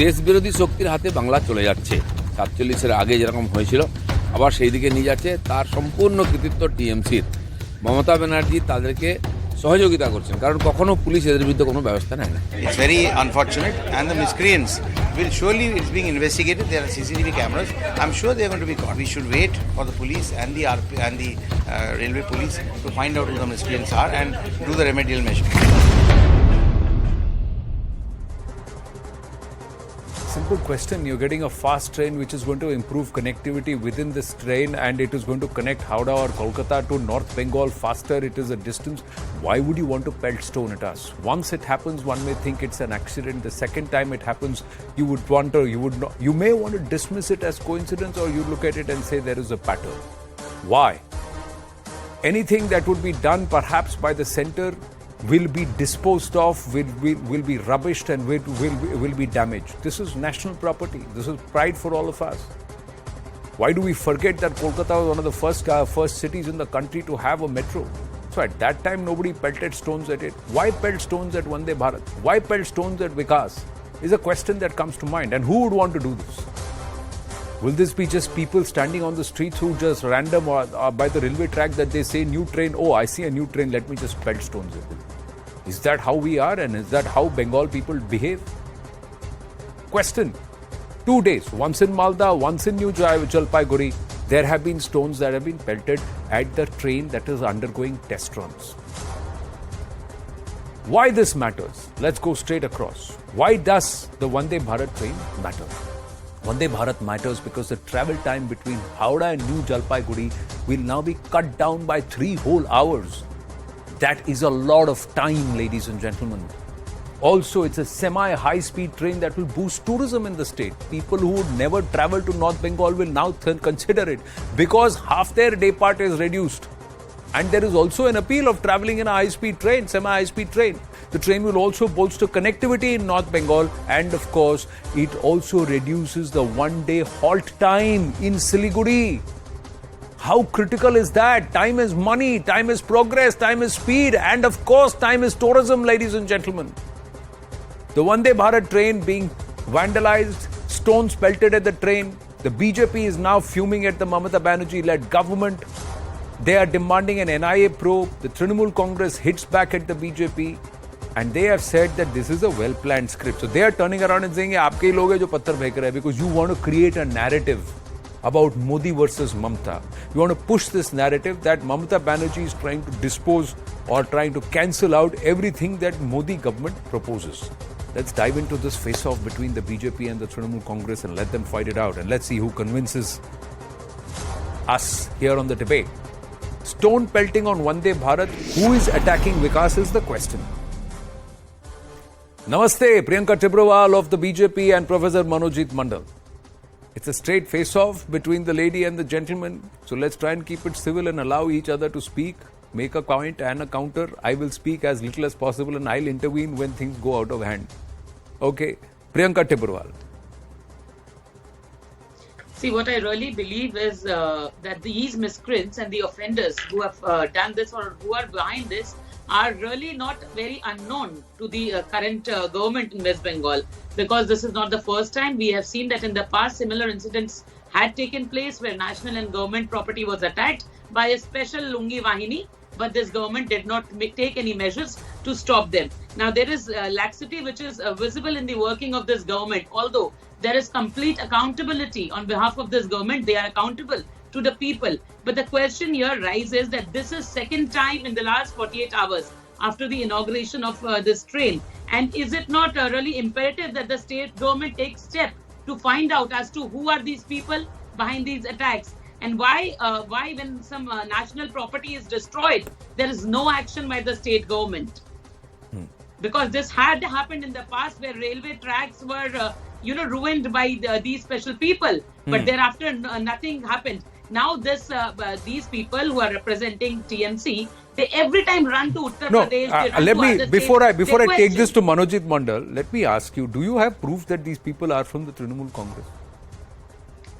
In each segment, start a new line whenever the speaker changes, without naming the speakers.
দেশ বিরোধী শক্তির হাতে বাংলা চলে যাচ্ছে। 47-এর আগে যেরকম হয়েছিল আবার সেই দিকে নিয়ে যাচ্ছে, তার সম্পূর্ণ কৃতিত্ব টিএমসির। মমতা ব্যানার্জি তাদেরকে সহযোগিতা করছেন, কারণ কখনো পুলিশ এদের বিরুদ্ধে কোনো ব্যবস্থা নেয় না।
It's very unfortunate, and the miscreants will surely, it's being investigated. There are CCTV cameras. I'm sure they are going to be caught. We should wait for the police and the railway police to find out who the miscreants are and do the remedial measures.
Simple question. You're getting a fast train which is going to improve connectivity within this train, and it is going to connect Howrah or Kolkata to North Bengal faster. It is a distance. Why would you want to pelt stone at us? Once it happens, one may think it's an accident. The second time it happens, you may want to dismiss it as coincidence, or you look at it and say there is a pattern. Why? Anything that would be done perhaps by the center will be disposed of, will be rubbished, and will be damaged. This is national property. This is pride for all of us. Why do we forget that Kolkata was one of the first cities in the country to have a metro? So at that time, nobody pelted stones at it. Why pelt stones at Vande Bharat? Why pelt stones at Vikas? Is a question that comes to mind. And who would want to do this? Will this be just people standing on the streets who just random or by the railway track that they say new train, oh, I see a new train, let me just pelt stones at it? Is that how we are, and is that how Bengal people behave? Question. 2 days, once in Malda, once in New Jalpaiguri, there have been stones that have been pelted at the train that is undergoing test runs. Why this matters? Let's go straight across. Why does the Vande Bharat train matter? Vande Bharat matters because the travel time between Howrah and New Jalpaiguri will now be cut down by 3 whole hours. That is a lot of time, ladies and gentlemen. Also, it's a semi-high-speed train that will boost tourism in the state. People who would never travel to North Bengal will now consider it because half their day part is reduced. And there is also an appeal of traveling in a high-speed train, semi-high-speed train. The train will also bolster connectivity in North Bengal, and of course, it also reduces the one-day halt time in Siliguri. How critical is that? Time is money, time is progress, time is speed, and of course, time is tourism, ladies and gentlemen. The Vande Bharat train being vandalized, stones pelted at the train. The BJP is now fuming at the Mamata Bannerjee-led government. They are demanding an NIA probe. The Trinamool Congress hits back at the BJP, and they have said that this is a well-planned script. So they are turning around and saying, "Aapke hi log hai jo patthar phek rahe," because you want to create a narrative about Modi versus Mamata. You want to push this narrative that Mamata Bannerjee is trying to dispose or trying to cancel out everything that Modi government proposes. Let's dive into this face-off between the BJP and the Trinamool Congress and let them fight it out. And let's see who convinces us here on the debate. Stone pelting on Vande Bharat. Who is attacking Vikas is the question. Namaste, Priyanka Tibrewal of the BJP and Professor Manojit Mandal. It's a straight face-off between the lady and the gentleman. So let's try and keep it civil and allow each other to speak, make a point and a counter. I will speak as little as possible and I'll intervene when things go out of hand. Okay, Priyanka Tibrewal.
See, what I really believe is that these miscreants and the offenders who have done this or who are behind this are really not very unknown to the current government in West Bengal, because this is not the first time. We have seen that in the past similar incidents had taken place where national and government property was attacked by a special Lungi Vahini, but this government did not take any measures to stop them. Now, there is laxity which is visible in the working of this government, although there is complete accountability on behalf of this government. They are accountable to the people. But the question here rises that this is second time in the last 48 hours after the inauguration of this train. And is it not really imperative that the state government takes steps to find out as to who are these people behind these attacks? And why when some national property is destroyed, there is no action by the state government? Because this had happened in the past where railway tracks were ruined by these special people, but thereafter nothing happened. Now these people who are representing TMC, they every time run to Uttar Pradesh.
Before I take this to Manojit Mandal, let me ask you: do you have proof that these people are from the Trinamool Congress?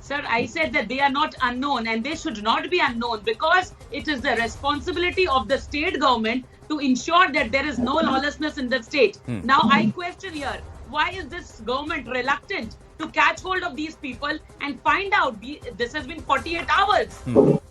Sir, I said that they are not unknown, and they should not be unknown, because it is the responsibility of the state government to ensure that there is no lawlessness in the state. Now, I question here why is this government reluctant to catch hold of these people and find out? This has been 48 hours.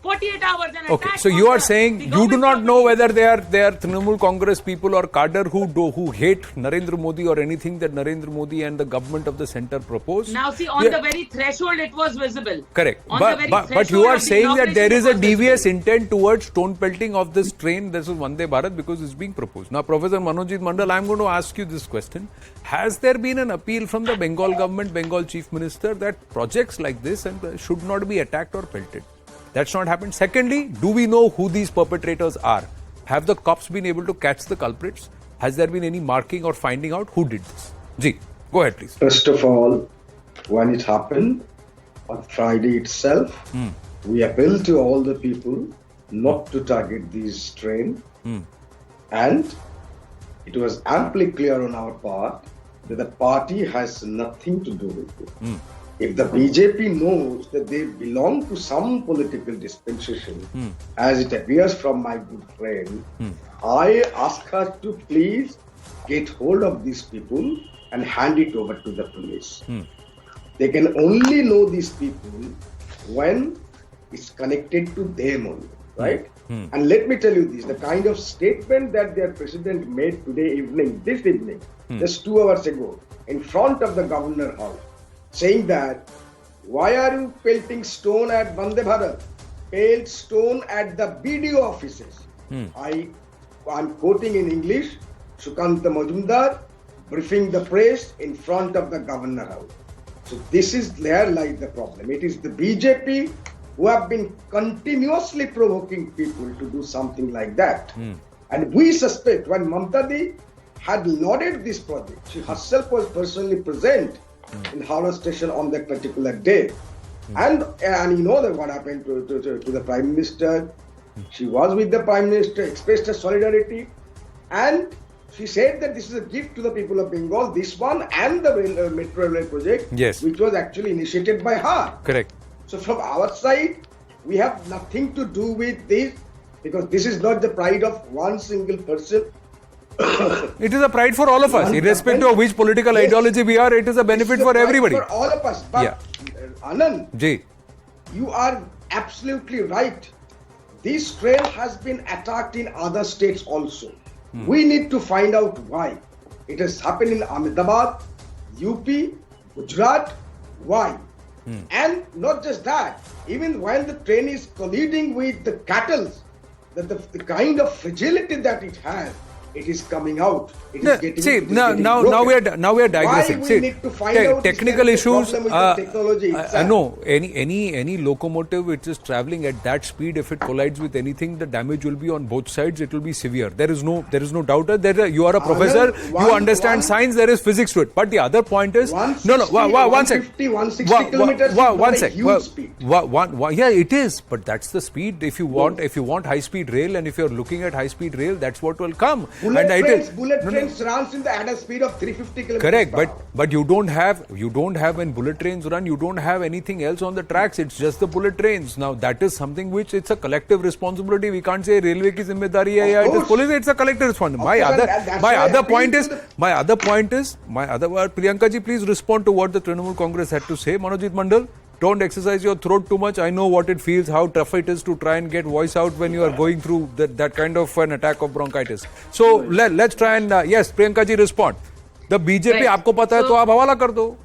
48 hours and
Okay, so you are saying you do not know whether they are Trinamool Congress people or cadre who hate Narendra Modi or anything that Narendra Modi and the government of the centre propose.
Now see, on the very threshold it was visible.
Correct.
On
But you are saying that there is a devious intent towards stone pelting of this train, this is Vande Bharat, because it's being proposed. Now, Professor Manojit Mandal, I am going to ask you this question. Has there been an appeal from the Bengal government, Bengal Chief Minister, that projects like this should not be attacked or pelted? That's not happened. Secondly, do we know who these perpetrators are? Have the cops been able to catch the culprits? Has there been any marking or finding out who did this? Ji, go ahead please.
First of all, when it happened on Friday itself, we appealed to all the people not to target this train, and it was amply clear on our part that the party has nothing to do with it. If the BJP knows that they belong to some political dispensation, as it appears from my good friend, I ask her to please get hold of these people and hand it over to the police. They can only know these people when it's connected to them only, right? And let me tell you this, the kind of statement that their president made this evening, just 2 hours ago, in front of the governor house, saying that, why are you pelting stone at Vande Bharat? Pelt stone at the BDO offices. I'm quoting in English, Sukanta Majumdar briefing the press in front of the governor house. So this is there lies the problem. It is the BJP who have been continuously provoking people to do something like that. And we suspect when Mamata had lauded this project, she herself was personally present in Howrah station on that particular day. And you know that what happened to the Prime Minister. She was with the Prime Minister, expressed her solidarity, and she said that this is a gift to the people of Bengal, this one and the metro railway project, which was actually initiated by her.
Correct.
So from our side, we have nothing to do with this, because this is not the pride of one single person.
It is a pride for all of us, irrespective of which political ideology we are. It is a benefit for everybody.
For all of us. But Anand, you are absolutely right. This train has been attacked in other states also. We need to find out why. It has happened in Ahmedabad, UP, Gujarat. Why? And not just that, even when the train is colliding with the cattle, the kind of fragility that it has, it is coming out. It is getting.
Now we are digressing.
Why we need to find out
technical issues.
Technology
No, any locomotive which is traveling at that speed, if it collides with anything, the damage will be on both sides. It will be severe. There is no doubt. You are a professor. You understand science. There is physics to it. But the other point is, one sec.
160 kilometers.
One sec.
Huge speed.
Yeah, it is. But that's the speed. If you want high speed rail, and if you are looking at high speed rail, that's what will come.
Bullet trains runs at a speed of 350 kilometers.
Correct,
per hour.
but you don't have when bullet trains run, you don't have anything else on the tracks. It's just the bullet trains. Now that is something which it's a collective responsibility. We can't say railway ki zimmedari hai, it is police. It's a collective responsibility. My other point is Priyanka ji, please respond to what the Trinamool Congress had to say. Manojit Mandal, don't exercise your throat too much. I know what it feels, how tough it is to try and get voice out when you are going through that kind of an attack of bronchitis. So let's try and yes, Priyanka ji, respond. The BJP, aapko pata hai, to aap hawala kar do.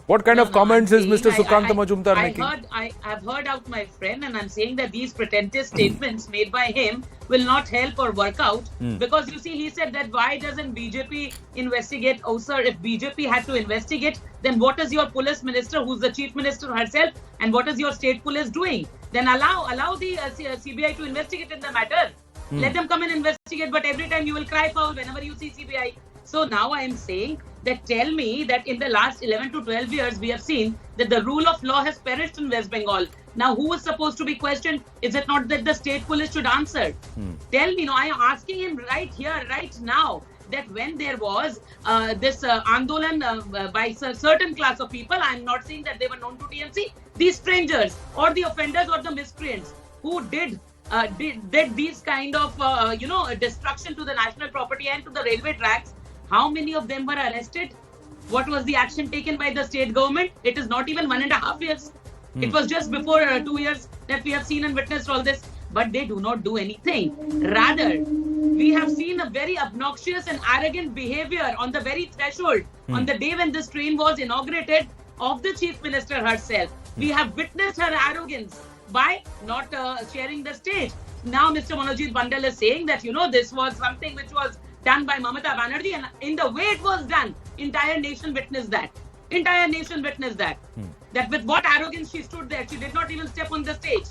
What kind of comments is Mr. Sukanta Majumdar making?
I've heard out my friend, and I'm saying that these pretentious statements made by him will not help or work out, because you see, he said that why doesn't BJP investigate? Oh sir, if BJP had to investigate, then what is your police minister, who's the chief minister herself, and what is your state police doing? Then allow the CBI to investigate in the matter. Let them come and investigate, but every time you will cry foul whenever you see CBI. So now I am saying that tell me that in the last 11 to 12 years, we have seen that the rule of law has perished in West Bengal. Now, who is supposed to be questioned? Is it not that the state police should answer? Tell me, I am asking him right here, right now, that when there was this Andolan by a certain class of people, I am not saying that they were known to TMC, these strangers or the offenders or the miscreants who did these kind of, destruction to the national property and to the railway tracks, how many of them were arrested? what was the action taken by the state government? It is not even 1.5 years. It was just before 2 years that we have seen and witnessed all this. But they do not do anything. Rather, we have seen a very obnoxious and arrogant behavior on the very threshold on the day when this train was inaugurated of the Chief Minister herself. We have witnessed her arrogance by not sharing the stage. Now Mr. Manojit Bandal is saying that, this was something which was done by Mamata Bannerjee, and in the way it was done, entire nation witnessed that. Entire nation witnessed that. That with what arrogance she stood there. She did not even step on the stage.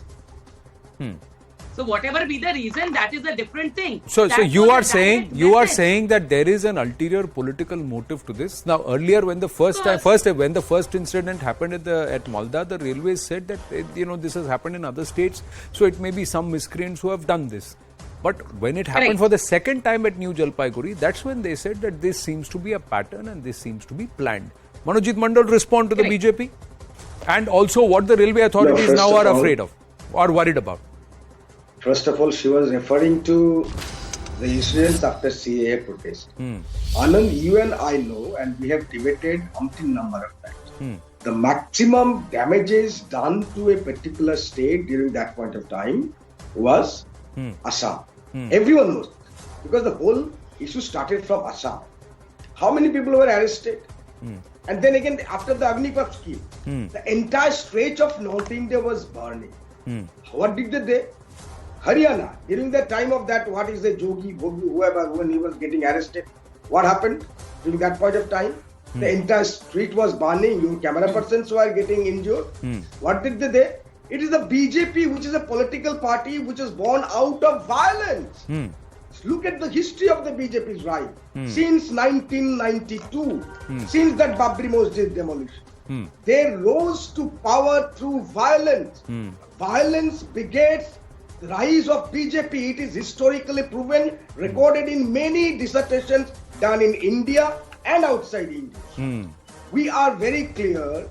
So whatever be the reason, that is a different thing.
So
That
you
was
are
a
saying
direct message.
that there is an ulterior political motive to this. Now earlier, when the first incident happened at Malda, the railways said that this has happened in other states, so it may be some miscreants who have done this. But when it happened for the second time at New Jalpaiguri, that's when they said that this seems to be a pattern and this seems to be planned. Manojit Mandal respond to the BJP, and also what the railway authorities now are afraid of or worried about.
First of all, she was referring to the incidents after CAA protest. Anand, you and I know, and we have debated umpteen number of times. The maximum damages done to a particular state during that point of time was Assam. Everyone knows, because the whole issue started from Assam. How many people were arrested? And then again, after the Agnipath scheme, the entire stretch of North India was burning. What did they do? Haryana, during the time of that, what is the Jogi, Bhogi, whoever, when he was getting arrested, what happened during that point of time? The entire street was burning, your camera persons were getting injured. What did they do? It is the BJP, which is a political party which was born out of violence. Look at the history of the BJP's rise. Since 1992, since that Babri Masjid demolition, they rose to power through violence. Violence begets the rise of BJP. It is historically proven, recorded in many dissertations done in India and outside India. We are very clear,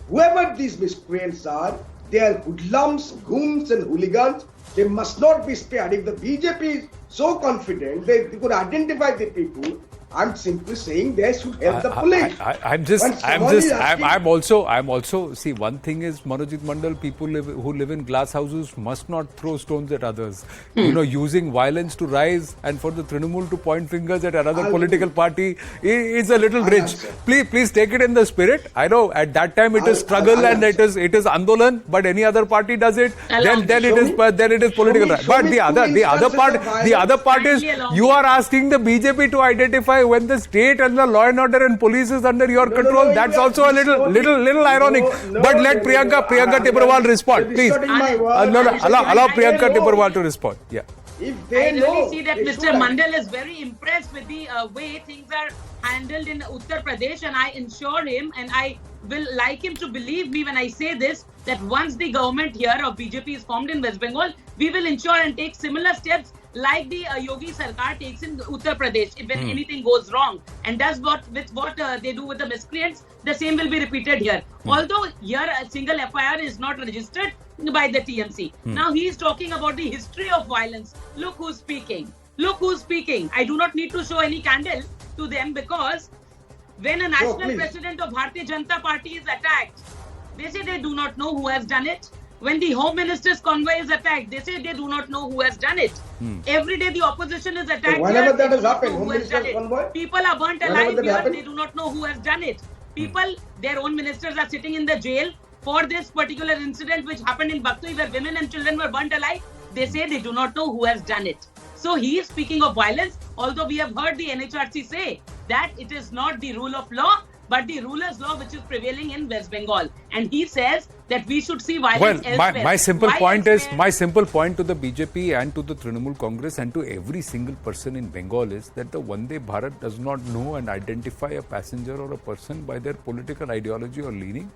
whoever these miscreants are, they are hoodlums, goons and hooligans. They must not be spared. If the BJP is so confident they could identify the people, I'm simply saying they should help the police.
I'm also, see, one thing is, Manojit Mandal, people who live in glass houses must not throw stones at others. Using violence to rise and for the Trinamool to point fingers at another political party is a little rich. Please take it in the spirit. I know at that time it is struggle and it is Andolan, but any other party does it, then it is political. But the other part is, you are asking the BJP to identify when the state and the law and order and police is under your control. That's also a little ironic. But let Priyanka Tibrewal respond, please. Allow Priyanka Tibrewal to respond. Yeah.
I really see that Mr. Mandal is very impressed with the way things are handled in Uttar Pradesh, and I assure him, and I will like him to believe me when I say this, that once the government here of BJP is formed in West Bengal, we will ensure and take similar steps like the Yogi Sarkar takes in Uttar Pradesh if anything goes wrong, and does what they do with the miscreants, the same will be repeated here. Although here a single FIR is not registered by the TMC. Now he is talking about the history of violence. Look who's speaking. Look who's speaking. I do not need to show any candle to them, because when a national president of Bharatiya Janata Party is attacked, they say they do not know who has done it. When the Home Minister's convoy is attacked, they say they do not know who has done it. Every day the opposition is attacked.
So whenever that has happened, Home Minister's convoy?
People are burnt alive here, they do not know who has done it. People, their own ministers are sitting in the jail for this particular incident which happened in Baktui, where women and children were burnt alive. They say they do not know who has done it. So he is speaking of violence, although we have heard the NHRC say that it is not the rule of law, but the ruler's law which is prevailing in West Bengal. And he says that we should see violence elsewhere.
My simple point to the BJP and to the Trinamool Congress and to every single person in Bengal is that the Vande Bharat does not know and identify a passenger or a person by their political ideology or leaning.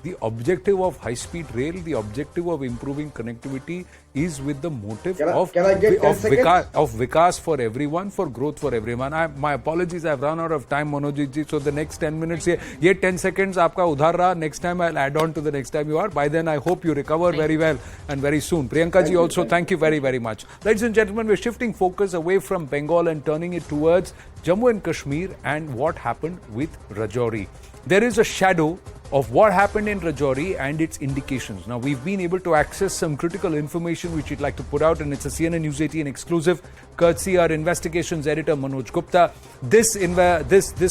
The objective of high-speed rail, the objective of improving connectivity is with the motive
Can
of
I get 10 seconds?
Vikas for everyone, for growth for everyone. My apologies, I've run out of time, Manojit ji. So the next 10 minutes, ye 10 seconds aapka udhar raha. Next time I'll add on to the next time you are. By then I hope you recover very well and very soon. Priyanka ji also, thank you very, very much. Ladies and gentlemen, we're shifting focus away from Bengal and turning it towards Jammu and Kashmir and what happened with Rajouri. There is a shadow of what happened in Rajouri and its indications. Now, we've been able to access some critical information which we'd like to put out, and it's a CNN News 18 exclusive, courtesy our investigations editor Manoj Gupta. This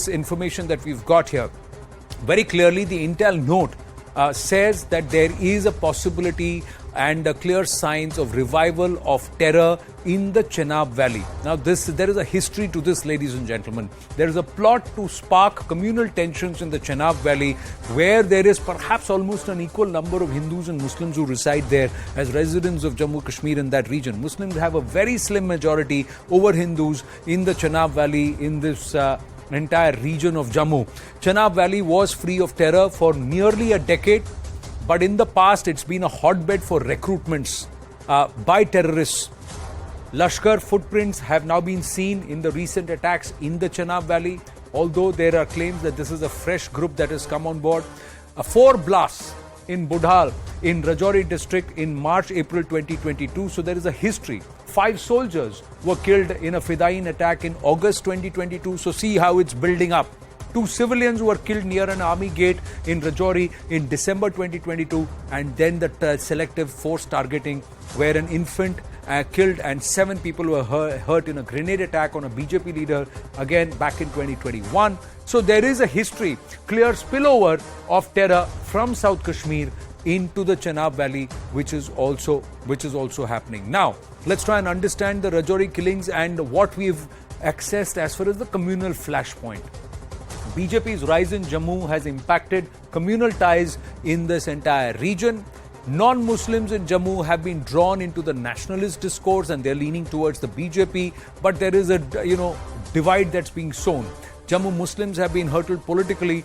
information that we've got here, very clearly the intel note says that there is a possibility and clear signs of revival of terror in the Chenab Valley. Now, there is a history to this, ladies and gentlemen. There is a plot to spark communal tensions in the Chenab Valley, where there is perhaps almost an equal number of Hindus and Muslims who reside there as residents of Jammu Kashmir in that region. Muslims have a very slim majority over Hindus in the Chenab Valley, in this entire region of Jammu. Chenab Valley was free of terror for nearly a decade. But in the past, it's been a hotbed for recruitments by terrorists. Lashkar footprints have now been seen in the recent attacks in the Chenab Valley, although there are claims that this is a fresh group that has come on board. 4 blasts in Budhal in Rajouri district in March-April 2022. So there is a history. 5 soldiers were killed in a Fidain attack in August 2022. So see how it's building up. 2 civilians were killed near an army gate in Rajouri in December 2022, and then the selective force targeting where an infant killed and 7 people were hurt in a grenade attack on a BJP leader again back in 2021. So there is a history, clear spillover of terror from South Kashmir into the Chenab Valley, which is also happening. Now, let's try and understand the Rajouri killings and what we've accessed as far as the communal flashpoint. BJP's rise in Jammu has impacted communal ties in this entire region. Non-Muslims in Jammu have been drawn into the nationalist discourse and they're leaning towards the BJP, but there is a divide that's being sown. Jammu Muslims have been hurtled politically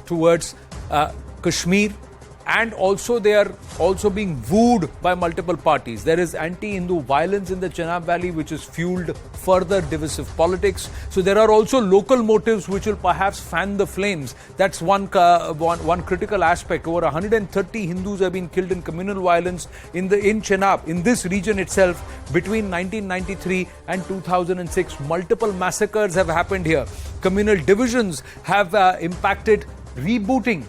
towards Kashmir, and also they are also being wooed by multiple parties. There is anti-Hindu violence in the Chenab Valley, which has fueled further divisive politics. So there are also local motives which will perhaps fan the flames. That's one critical aspect. Over 130 Hindus have been killed in communal violence in Chenab, in this region itself, between 1993 and 2006. Multiple massacres have happened here. Communal divisions have impacted rebooting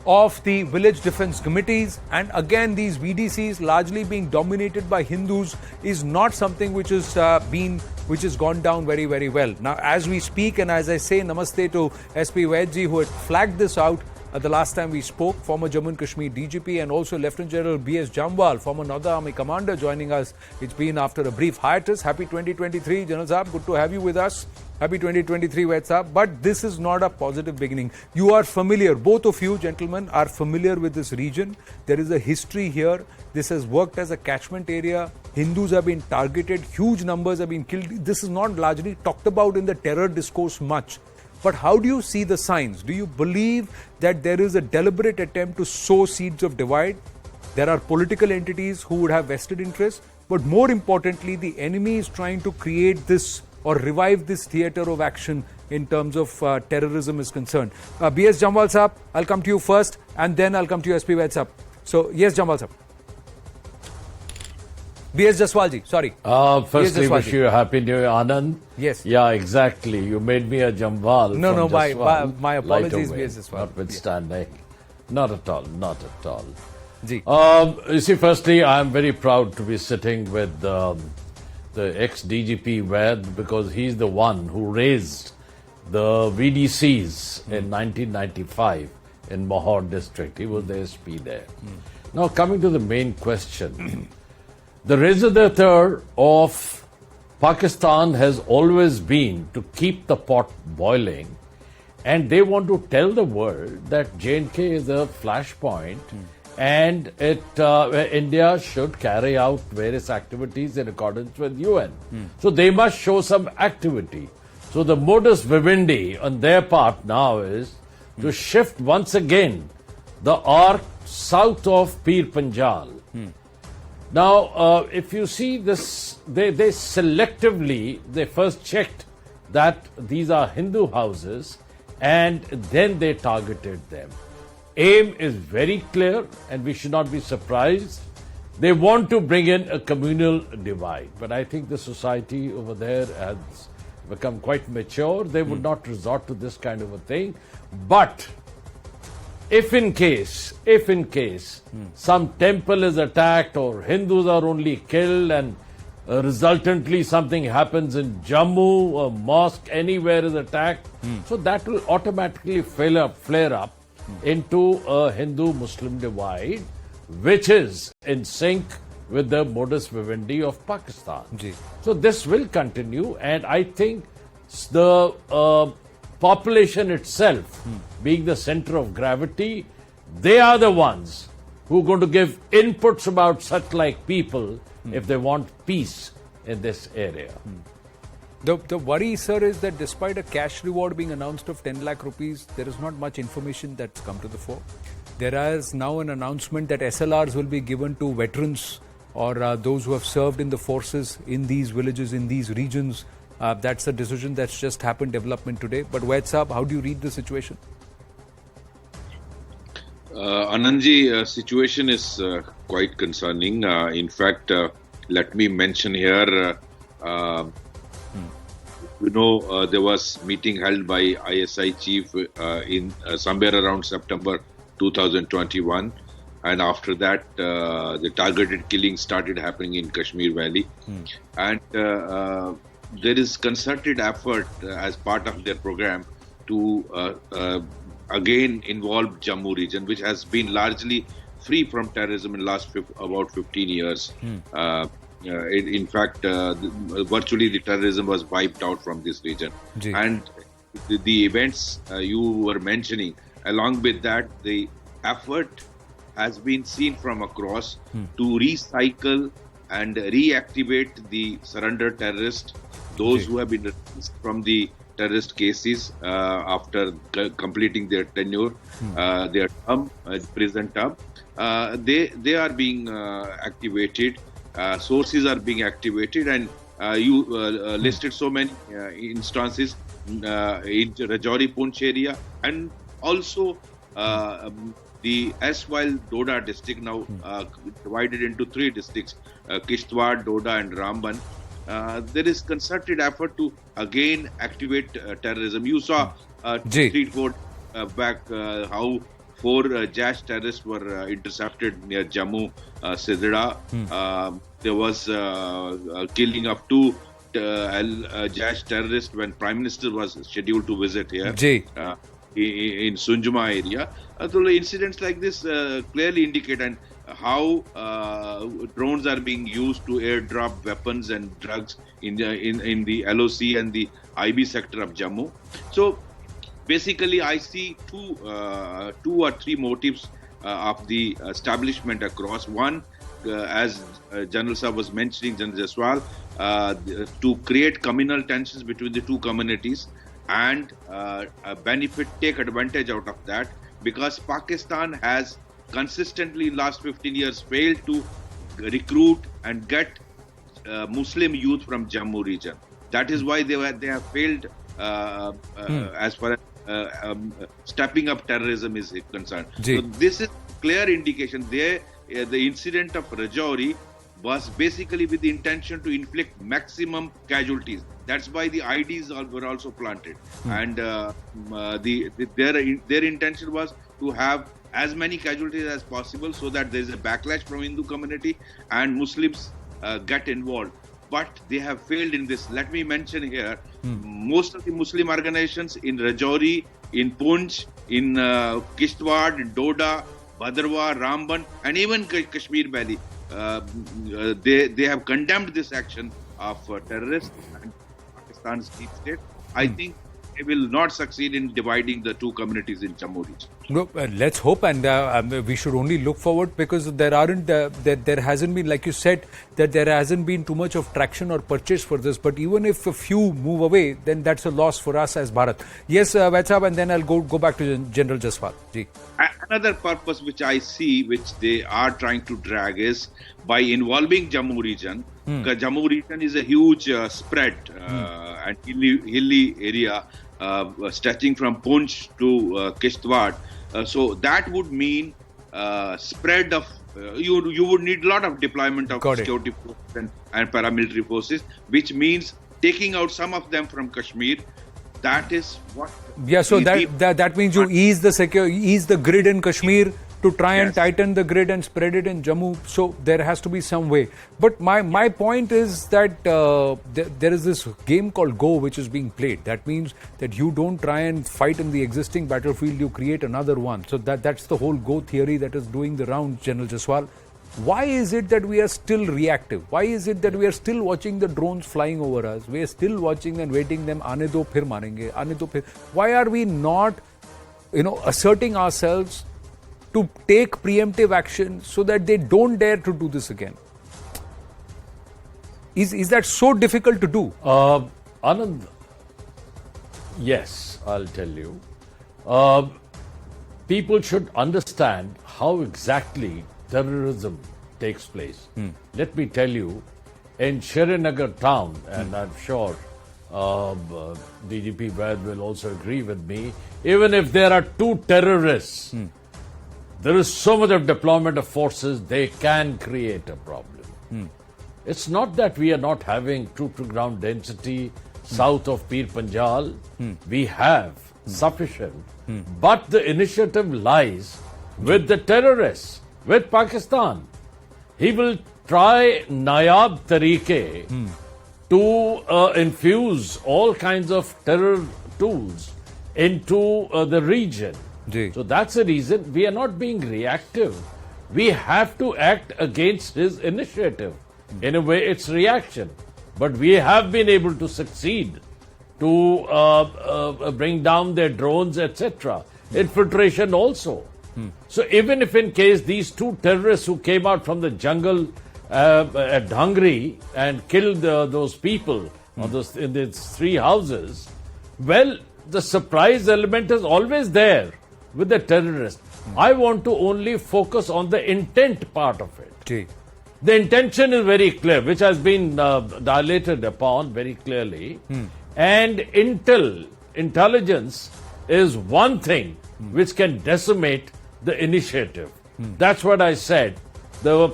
of the village defense committees, and again these VDCs largely being dominated by Hindus is not something which has gone down very, very well. Now, as we speak, and as I say namaste to SP Vaidji, who had flagged this out the last time we spoke, former Jammu and Kashmir DGP, and also Lieutenant General B.S. Jamwal, former Northern Army Commander, joining us. It's been after a brief hiatus. Happy 2023, General Saab. Good to have you with us. Happy 2023, Vaid Saab. But this is not a positive beginning. You are familiar, both of you gentlemen are familiar with this region. There is a history here. This has worked as a catchment area. Hindus have been targeted. Huge numbers have been killed. This is not largely talked about in the terror discourse much. But how do you see the signs? Do you believe that there is a deliberate attempt to sow seeds of divide? There are political entities who would have vested interests, but more importantly, the enemy is trying to create this or revive this theatre of action in terms of terrorism is concerned. B.S. Jamwal Saab, I'll come to you first, and then I'll come to you, SP Vaid Saab. So, yes, Jamwal Saab. B.S. Jaswalji, sorry.
Firstly, wish you a happy new year, Anand.
Yes.
Yeah, exactly. You made me a Jamwal.
No,
Jaswal.
my apologies, B.S. Jaswal.
Notwithstanding. Not at all, not at all.
Ji.
You see, firstly, I am very proud to be sitting with the ex-DGP Vaid, because he's the one who raised the VDCs in 1995 in Mahor district. He was the SP there. Now, coming to the main question. The raison of Pakistan has always been to keep the pot boiling, and they want to tell the world that J&K is a flashpoint and India should carry out various activities in accordance with UN. So they must show some activity. So the modus vivendi on their part now is to shift once again the arc south of Pir Panjal. Now, if you see this, they selectively, they first checked that these are Hindu houses and then they targeted them. Aim is very clear and we should not be surprised. They want to bring in a communal divide, but I think the society over there has become quite mature. They would not resort to this kind of a thing. But if in case some temple is attacked or Hindus are only killed and resultantly something happens in Jammu, a mosque anywhere is attacked, so that will automatically flare up into a Hindu-Muslim divide, which is in sync with the modus vivendi of Pakistan. So this will continue, and I think the population itself, being the center of gravity, they are the ones who are going to give inputs about such like people if they want peace in this area.
The worry, sir, is that despite a cash reward being announced of 10 lakh rupees, there is not much information that's come to the fore. There is now an announcement that SLRs will be given to veterans or those who have served in the forces in these villages, in these regions. That's a decision that's just happened, development today. But Vaid Saab, how do you read the situation?
Anandji, situation is quite concerning. In fact, let me mention here, there was meeting held by ISI chief in somewhere around September 2021. And after that, the targeted killing started happening in Kashmir Valley. And there is concerted effort as part of their program to again involve Jammu region, which has been largely free from terrorism in the last about 15 years. In fact, virtually the terrorism was wiped out from this region. And the events you were mentioning, along with that, the effort has been seen from across to recycle and reactivate the surrendered terrorists, those who have been released from the terrorist cases after completing their tenure, their term, prison term. They are being activated. Sources are being activated, and you listed so many instances in Rajouri Poonch area, and also the erstwhile Doda district, now divided into 3 districts, Kishtwar, Doda and Ramban. There is concerted effort to again activate terrorism. You saw 3-4 back how 4 Jaish terrorists were intercepted near Jammu, Sidra. There was a killing of 2 Jaish terrorists when Prime Minister was scheduled to visit here in Sunjuma area. So incidents like this clearly indicate and how drones are being used to airdrop weapons and drugs in the LOC and the IB sector of Jammu. So basically, I see 2 or 3 motives of the establishment across. One, as General Saab was mentioning, General Jaswal, to create communal tensions between the 2 communities and take advantage out of that, because Pakistan has consistently last 15 years failed to recruit and get Muslim youth from Jammu region. That is why they have failed as far as stepping up terrorism is concerned. So this is clear indication there. The incident of Rajouri was basically with the intention to inflict maximum casualties. That's why the IDs were also planted, and their intention was to have as many casualties as possible so that there is a backlash from Hindu community and Muslims get involved. But they have failed in this. Let me mention here, most of the Muslim organizations in Rajouri, in Poonch, in Kishtwar, in Doda, Bhadrawa, Ramban, and even Kashmir Valley, they have condemned this action of terrorists and Pakistan's deep state. I think they will not succeed in dividing the two communities in Jammu region.
No, let's hope, and we should only look forward, because there hasn't been, like you said, that there hasn't been too much of traction or purchase for this. But even if a few move away, then that's a loss for us as Bharat. Yes, Vaitsab, and then I'll go back to General Jaswal. Ji.
Another purpose which I see, which they are trying to drag, is by involving Jammu region. Because Jammu region is a huge spread and hilly area stretching from Poonch to Kishtwar. So that would mean spread of you would need a lot of deployment of security forces and paramilitary forces, which means taking out some of them from Kashmir. That is what.
Yeah, so that means you ease the grid in Kashmir to try and tighten the grid and spread it in Jammu. So there has to be some way. But my point is that there is this game called Go which is being played. That means that you don't try and fight in the existing battlefield, you create another one. So that's the whole Go theory that is doing the rounds, General Jaswal. Why is it that we are still reactive? Why is it that we are still watching the drones flying over us? We are still watching and waiting them, aane do phir marenge, aane do phir. Why are we not, asserting ourselves to take preemptive action so that they don't dare to do this again? Is that so difficult to do?
Anand, yes, I'll tell you. People should understand how exactly terrorism takes place. Let me tell you, in Srinagar town, and I'm sure DGP Vaid will also agree with me, even if there are two terrorists, there is so much of deployment of forces, they can create a problem. It's not that we are not having troop-to-ground density south of Pir Panjal. We have sufficient. But the initiative lies with the terrorists, with Pakistan. He will try nayab tariqe to infuse all kinds of terror tools into the region. So that's the reason we are not being reactive. We have to act against his initiative. In a way, it's reaction. But we have been able to succeed to bring down their drones, etc. Infiltration also. So even if in case these two terrorists who came out from the jungle at Dhangri and killed those people in these three houses, well, the surprise element is always there with the terrorists. I want to only focus on the intent part of it. The intention is very clear, which has been dilated upon very clearly. And intelligence is one thing which can decimate the initiative. That's what I said. The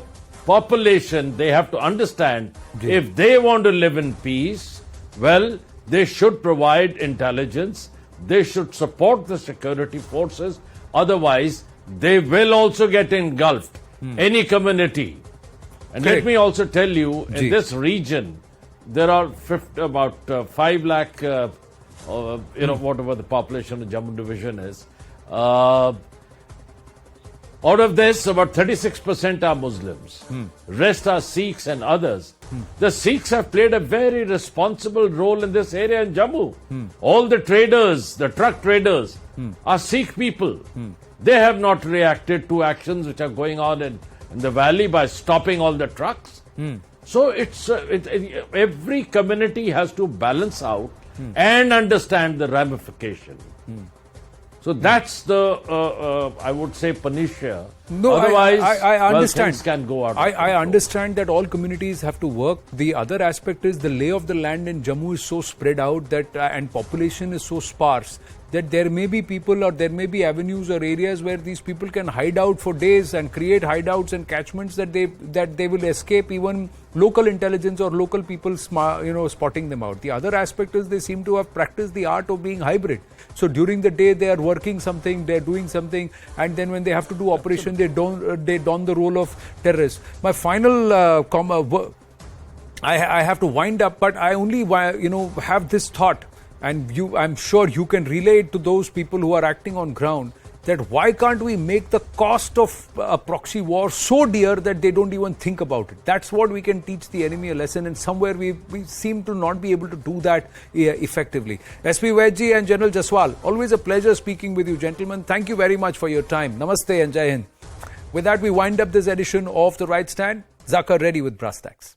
population, they have to understand, if they want to live in peace, well, they should provide intelligence. They should support the security forces. Otherwise, they will also get engulfed. Any community. And let me also tell you, in this region, there are about 5 lakh, whatever the population of Jammu division is. Out of this, about 36% are Muslims. Rest are Sikhs and others. The Sikhs have played a very responsible role in this area in Jammu. All the traders, the truck traders, are Sikh people. They have not reacted to actions which are going on in the valley by stopping all the trucks. So every community has to balance out and understand the ramification. So that's the, I would say, panacea.
No,
otherwise,
I understand.
Things can go out.
I understand that all communities have to work. The other aspect is the lay of the land in Jammu is so spread out that and population is so sparse that there may be people or there may be avenues or areas where these people can hide out for days and create hideouts and catchments that they will escape even local intelligence or local people spotting them out. The other aspect is they seem to have practiced the art of being hybrid. So during the day they are working something, they are doing something, and then when they have to do operation they don the role of terrorists. My final I have to wind up, but I only have this thought, and I'm sure you can relate to those people who are acting on ground, that why can't we make the cost of a proxy war so dear that they don't even think about it? That's what we can teach the enemy a lesson, and somewhere we seem to not be able to do that effectively. SP Vaidji and General Jaswal, always a pleasure speaking with you, gentlemen. Thank you very much for your time. Namaste and Jai Hind. With that, we wind up this edition of The Right Stand. Zakar ready with brass tacks.